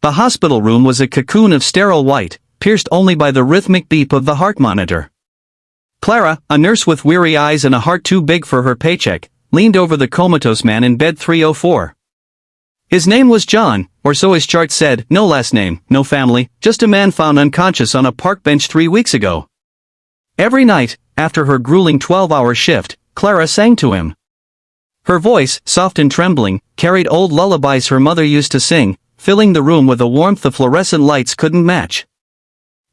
The hospital room was a cocoon of sterile white, pierced only by the rhythmic beep of the heart monitor. Clara, a nurse with weary eyes and a heart too big for her paycheck, leaned over the comatose man in bed 304. His name was John, or so his chart said, no last name, no family, just a man found unconscious on a park bench 3 weeks ago. Every night, after her grueling 12-hour shift, Clara sang to him. Her voice, soft and trembling, carried old lullabies her mother used to sing, filling the room with a warmth the fluorescent lights couldn't match.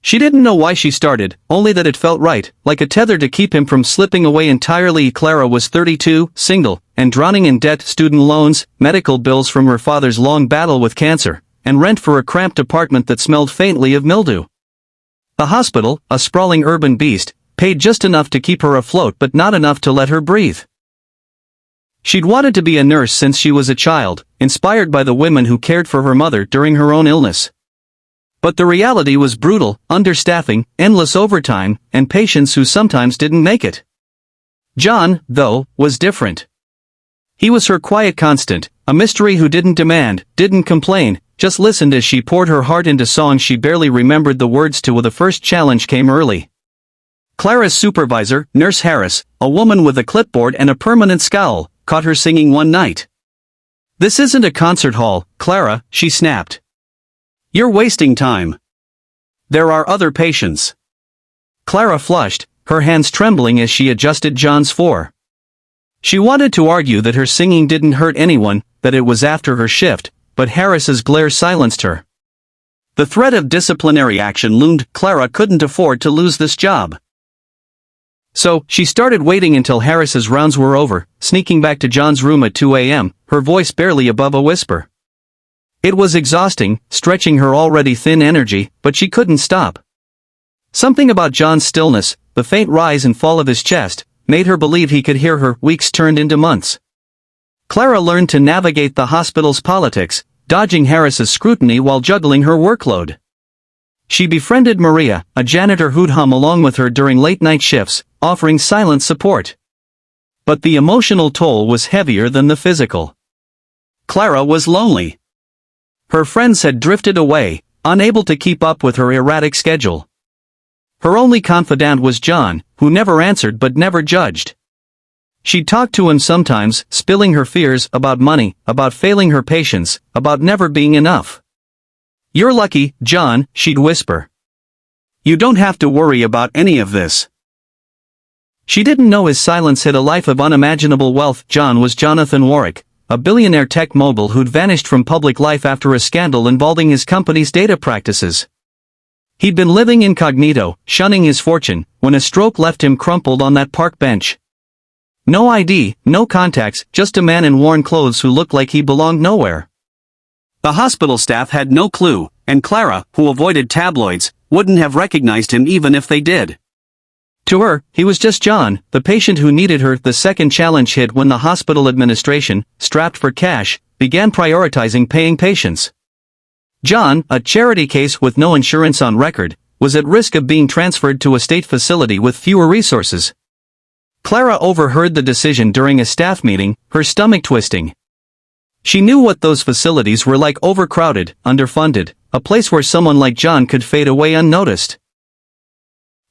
She didn't know why she started, only that it felt right, like a tether to keep him from slipping away entirely. Clara was 32, single, and drowning in debt, student loans, medical bills from her father's long battle with cancer, and rent for a cramped apartment that smelled faintly of mildew. The hospital, a sprawling urban beast, paid just enough to keep her afloat but not enough to let her breathe. She'd wanted to be a nurse since she was a child, inspired by the women who cared for her mother during her own illness. But the reality was brutal: understaffing, endless overtime, and patients who sometimes didn't make it. John, though, was different. He was her quiet constant, a mystery who didn't demand, didn't complain, just listened as she poured her heart into songs she barely remembered the words to. The first challenge came early. Clara's supervisor, Nurse Harris, a woman with a clipboard and a permanent scowl, caught her singing one night. "This isn't a concert hall, Clara," she snapped. "You're wasting time. There are other patients." Clara flushed, her hands trembling as she adjusted John's floor. She wanted to argue that her singing didn't hurt anyone, that it was after her shift, but Harris's glare silenced her. The threat of disciplinary action loomed. Clara couldn't afford to lose this job. So, she started waiting until Harris's rounds were over, sneaking back to John's room at 2 a.m., her voice barely above a whisper. It was exhausting, stretching her already thin energy, but she couldn't stop. Something about John's stillness, the faint rise and fall of his chest, made her believe he could hear her. Weeks turned into months. Clara learned to navigate the hospital's politics, dodging Harris's scrutiny while juggling her workload. She befriended Maria, a janitor who'd hum along with her during late-night shifts, offering silent support. But the emotional toll was heavier than the physical. Clara was lonely. Her friends had drifted away, unable to keep up with her erratic schedule. Her only confidant was John, who never answered but never judged. She'd talk to him sometimes, spilling her fears about money, about failing her patients, about never being enough. "You're lucky, John," she'd whisper. "You don't have to worry about any of this." She didn't know his silence hid a life of unimaginable wealth. John was Jonathan Warwick, a billionaire tech mogul who'd vanished from public life after a scandal involving his company's data practices. He'd been living incognito, shunning his fortune, when a stroke left him crumpled on that park bench. No ID, no contacts, just a man in worn clothes who looked like he belonged nowhere. The hospital staff had no clue, and Clara, who avoided tabloids, wouldn't have recognized him even if they did. To her, he was just John, the patient who needed her. The second challenge hit when the hospital administration, strapped for cash, began prioritizing paying patients. John, a charity case with no insurance on record, was at risk of being transferred to a state facility with fewer resources. Clara overheard the decision during a staff meeting, her stomach twisting. She knew what those facilities were like: overcrowded, underfunded, a place where someone like John could fade away unnoticed.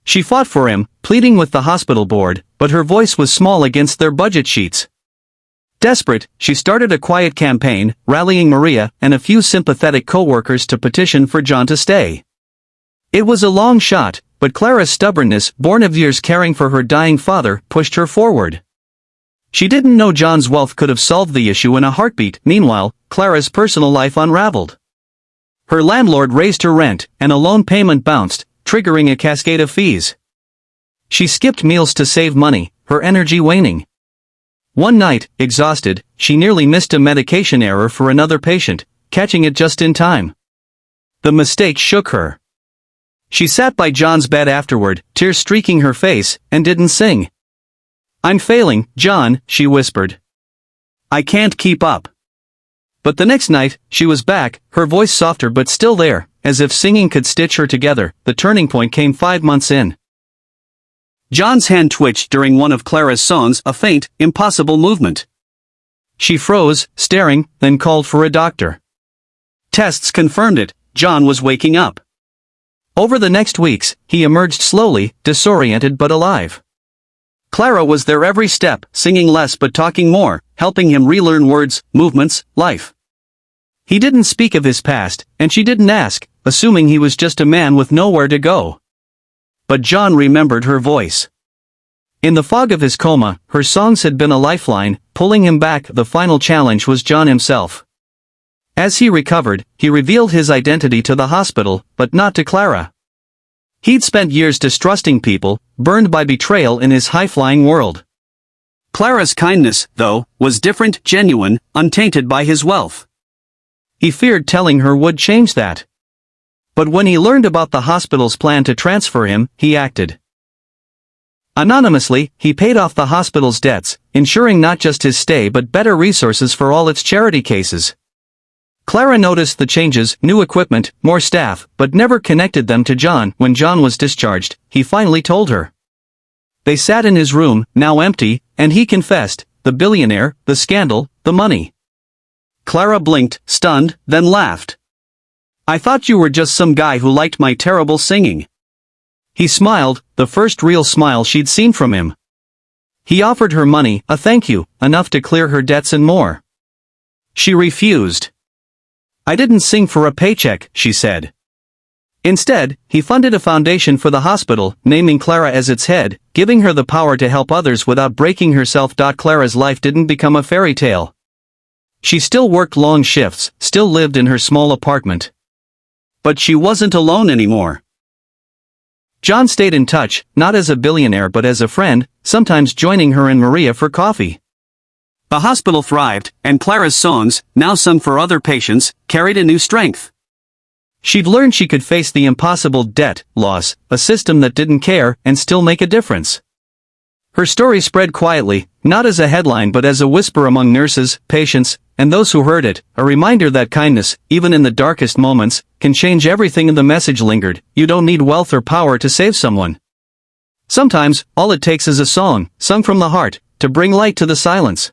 She fought for him, pleading with the hospital board, but her voice was small against their budget sheets. Desperate, she started a quiet campaign, rallying Maria and a few sympathetic co-workers to petition for John to stay. It was a long shot, but Clara's stubbornness, born of years caring for her dying father, pushed her forward. She didn't know John's wealth could have solved the issue in a heartbeat. Meanwhile, Clara's personal life unraveled. Her landlord raised her rent, and a loan payment bounced, triggering a cascade of fees. She skipped meals to save money, her energy waning. One night, exhausted, she nearly missed a medication error for another patient, catching it just in time. The mistake shook her. She sat by John's bed afterward, tears streaking her face, and didn't sing. "I'm failing, John," she whispered. "I can't keep up." But the next night, she was back, her voice softer but still there, as if singing could stitch her together. The turning point came 5 months in. John's hand twitched during one of Clara's songs, a faint, impossible movement. She froze, staring, then called for a doctor. Tests confirmed it, John was waking up. Over the next weeks, he emerged slowly, disoriented but alive. Clara was there every step, singing less but talking more, helping him relearn words, movements, life. He didn't speak of his past, and she didn't ask, assuming he was just a man with nowhere to go. But John remembered her voice. In the fog of his coma, her songs had been a lifeline, pulling him back. The final challenge was John himself. As he recovered, he revealed his identity to the hospital, but not to Clara. He'd spent years distrusting people, burned by betrayal in his high-flying world. Clara's kindness, though, was different, genuine, untainted by his wealth. He feared telling her would change that. But when he learned about the hospital's plan to transfer him, he acted. Anonymously, he paid off the hospital's debts, ensuring not just his stay but better resources for all its charity cases. Clara noticed the changes, new equipment, more staff, but never connected them to John. When John was discharged, he finally told her. They sat in his room, now empty, and he confessed, the billionaire, the scandal, the money. Clara blinked, stunned, then laughed. I thought you were just some guy who liked my terrible singing. He smiled, the first real smile she'd seen from him. He offered her money, a thank you, enough to clear her debts and more. She refused. I didn't sing for a paycheck, she said. Instead, he funded a foundation for the hospital, naming Clara as its head, giving her the power to help others without breaking herself. Clara's life didn't become a fairy tale. She still worked long shifts, still lived in her small apartment. But she wasn't alone anymore. John stayed in touch, not as a billionaire but as a friend, sometimes joining her and Maria for coffee. The hospital thrived, and Clara's songs, now sung for other patients, carried a new strength. She'd learned she could face the impossible debt, loss, a system that didn't care, and still make a difference. Her story spread quietly, not as a headline but as a whisper among nurses, patients, and those who heard it, a reminder that kindness, even in the darkest moments, can change everything. And the message lingered, you don't need wealth or power to save someone. Sometimes, all it takes is a song, sung from the heart, to bring light to the silence.